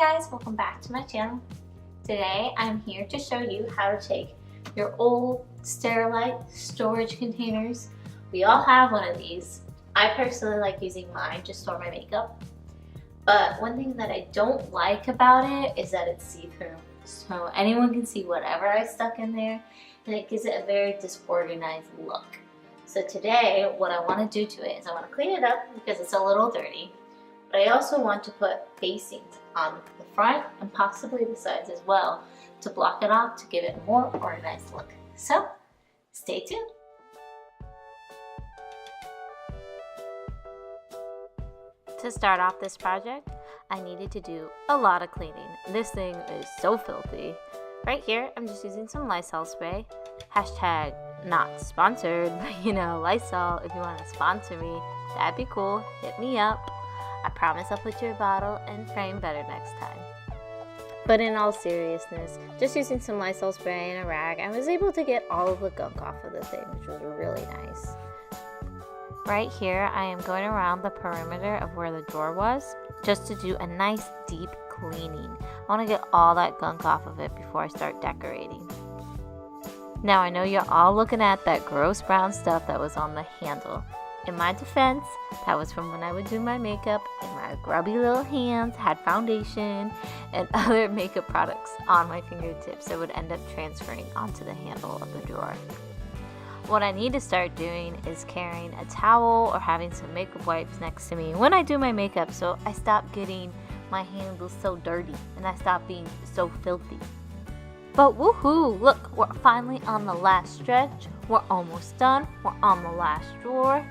guys, welcome back to my channel. Today I'm here to show you how to take your old Sterilite storage containers. We all have one of these. I personally like using mine to store my makeup. But one thing that I don't like about it is that it's see-through. So anyone can see whatever I stuck in there, and it gives it a very disorganized look. So today what I want to do to it is I want to clean it up because it's a little dirty. But I also want to put facings on the front and possibly the sides as well to block it off to give it a more organized look. So stay tuned. To start off this project, I needed to do a lot of cleaning. This thing is so filthy. Right here, I'm just using some Lysol spray. Hashtag not sponsored, but you know, Lysol, if you want to sponsor me, that'd be cool. Hit me up. I promise I'll put your bottle and frame better next time. But in all seriousness, just using some Lysol spray and a rag, I was able to get all of the gunk off of the thing, which was really nice. Right here, I am going around the perimeter of where the drawer was, just to do a nice deep cleaning. I want to get all that gunk off of it before I start decorating. Now I know you're all looking at that gross brown stuff that was on the handle. In my defense, that was from when I would do my makeup and my grubby little hands had foundation and other makeup products on my fingertips that would end up transferring onto the handle of the drawer. What I need to start doing is carrying a towel or having some makeup wipes next to me when I do my makeup, so I stop getting my handles so dirty and I stop being so filthy. But woohoo! Look, we're finally on the last stretch. We're almost done. We're on the last drawer.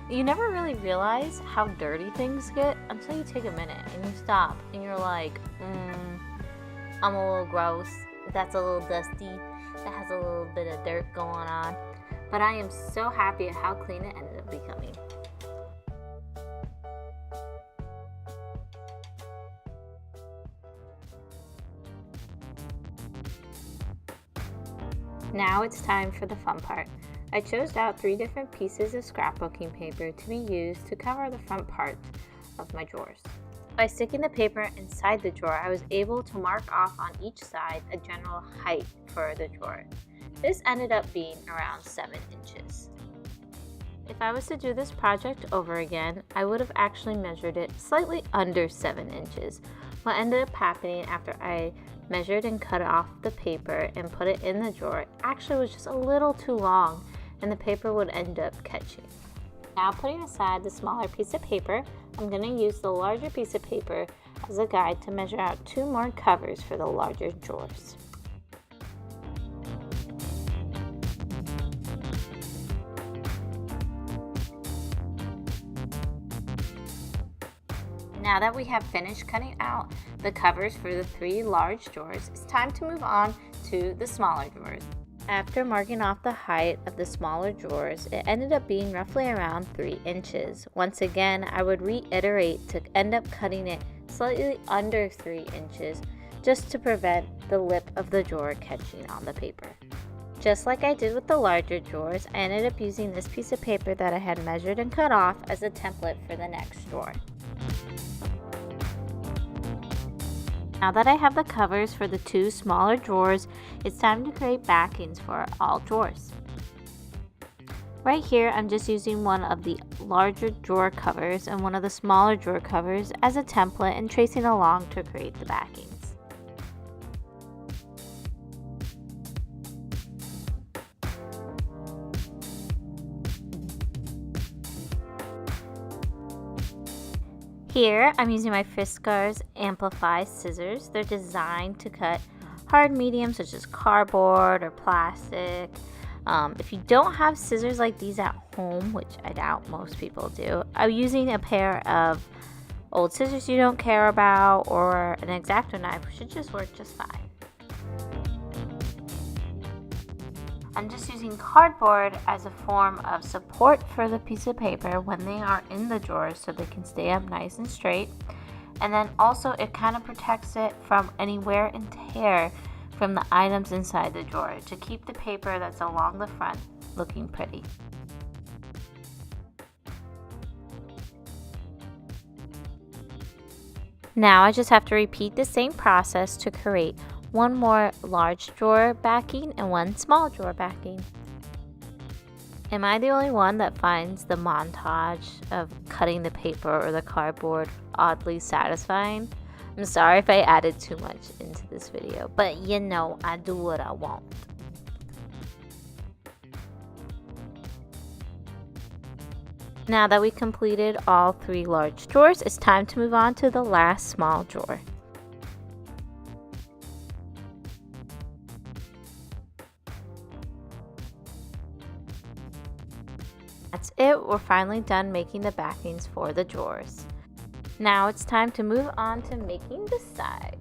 You never really realize how dirty things get until you take a minute and you stop and you're like, I'm a little gross. That's a little dusty. That has a little bit of dirt going on. But I am so happy at how clean it ended up becoming. Now it's time for the fun part. I chose out 3 different pieces of scrapbooking paper to be used to cover the front part of my drawers. By sticking the paper inside the drawer, I was able to mark off on each side a general height for the drawer. This ended up being around 7 inches. If I was to do this project over again, I would have actually measured it slightly under 7 inches. What ended up happening after I measured and cut off the paper and put it in the drawer actually was just a little too long, and the paper would end up catching. Now, putting aside the smaller piece of paper, I'm going to use the larger piece of paper as a guide to measure out 2 more covers for the larger drawers. Now that we have finished cutting out the covers for the 3 large drawers, it's time to move on to the smaller drawers. After marking off the height of the smaller drawers, it ended up being roughly around 3 inches. Once again, I would reiterate to end up cutting it slightly under 3 inches just to prevent the lip of the drawer catching on the paper. Just like I did with the larger drawers, I ended up using this piece of paper that I had measured and cut off as a template for the next drawer. Now that I have the covers for the 2 smaller drawers, it's time to create backings for all drawers. Right here, I'm just using one of the larger drawer covers and one of the smaller drawer covers as a template and tracing along to create the backings. Here, I'm using my Fiskars Amplify scissors. They're designed to cut hard mediums such as cardboard or plastic. If you don't have scissors like these at home, which I doubt most people do, I'm using a pair of old scissors you don't care about or an X-Acto knife, which should just work just fine. I'm just using cardboard as a form of support for the piece of paper when they are in the drawers so they can stay up nice and straight. And then also it kind of protects it from any wear and tear from the items inside the drawer to keep the paper that's along the front looking pretty. Now I just have to repeat the same process to create one more large drawer backing and one small drawer backing. Am I the only one that finds the montage of cutting the paper or the cardboard oddly satisfying? I'm sorry if I added too much into this video, but you know I do what I want. Now that we completed all 3 large drawers, it's time to move on to the last small drawer. That's it, we're finally done making the backings for the drawers. Now it's time to move on to making the sides.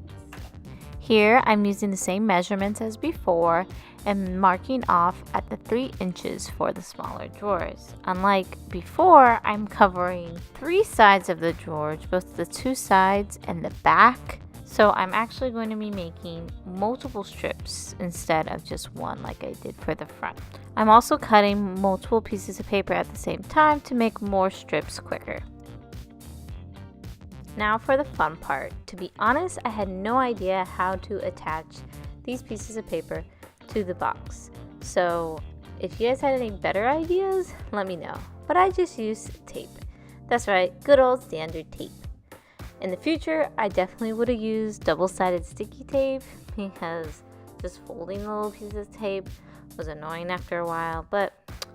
Here I'm using the same measurements as before and marking off at the 3 inches for the smaller drawers. Unlike before, I'm covering 3 sides of the drawers, both the 2 sides and the back. So I'm actually going to be making multiple strips instead of just one like I did for the front. I'm also cutting multiple pieces of paper at the same time to make more strips quicker. Now for the fun part. To be honest, I had no idea how to attach these pieces of paper to the box. So if you guys had any better ideas, let me know. But I just used tape. That's right, good old standard tape. In the future, I definitely would have used double-sided sticky tape because just folding the little pieces of tape was annoying after a while, but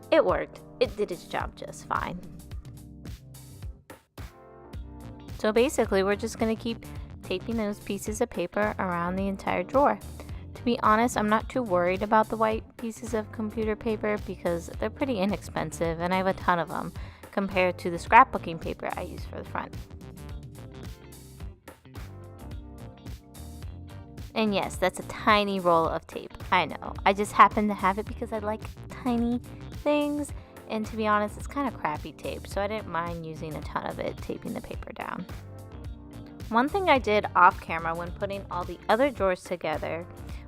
it worked. It did its job just fine. So basically, we're just going to keep taping those pieces of paper around the entire drawer. To be honest, I'm not too worried about the white pieces of computer paper because they're pretty inexpensive and I have a ton of them compared to the scrapbooking paper I use for the front. And yes, that's a tiny roll of tape. I know. I just happen to have it because I like tiny things. And to be honest, it's kind of crappy tape, so I didn't mind using a ton of it, taping the paper down. One thing I did off camera when putting all the other drawers together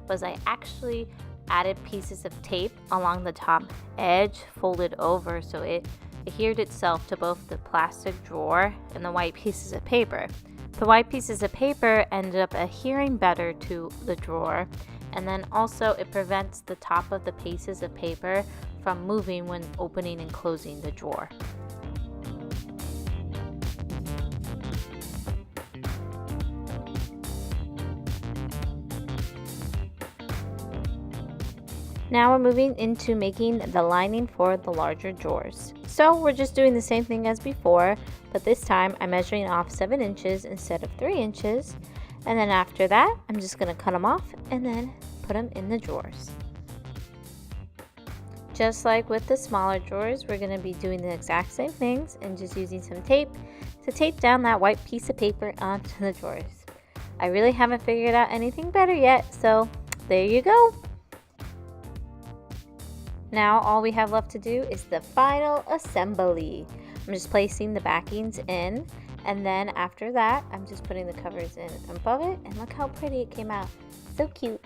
was I actually added pieces of tape along the top edge folded over so it adhered itself to both the plastic drawer and the white pieces of paper. The white pieces of paper ended up adhering better to the drawer, and then also it prevents the top of the pieces of paper from moving when opening and closing the drawer. Now we're moving into making the lining for the larger drawers. So we're just doing the same thing as before, but this time I'm measuring off 7 inches instead of 3 inches. And then after that, I'm just going to cut them off and then put them in the drawers. Just like with the smaller drawers, we're going to be doing the exact same things and just using some tape to tape down that white piece of paper onto the drawers. I really haven't figured out anything better yet, so there you go. Now all we have left to do is the final assembly. I'm just placing the backings in, and then after that, I'm just putting the covers in above it, and look how pretty it came out. So cute.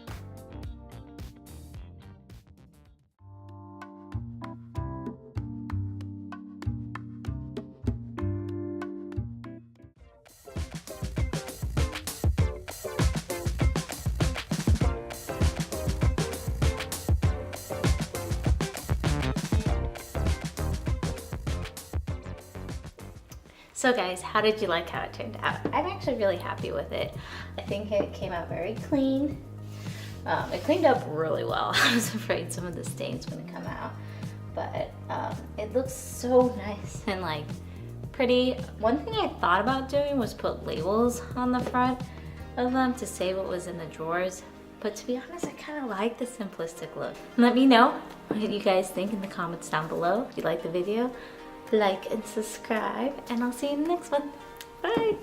So guys, how did you like how it turned out? I'm actually really happy with it. I think it came out very clean. It cleaned up really well. I was afraid some of the stains wouldn't come out, but it looks so nice and like pretty. One thing I thought about doing was put labels on the front of them to say what was in the drawers, but to be honest, I kind of like the simplistic look. Let me know what you guys think in the comments down below. If you like the video, like and subscribe, and I'll see you in the next one. Bye!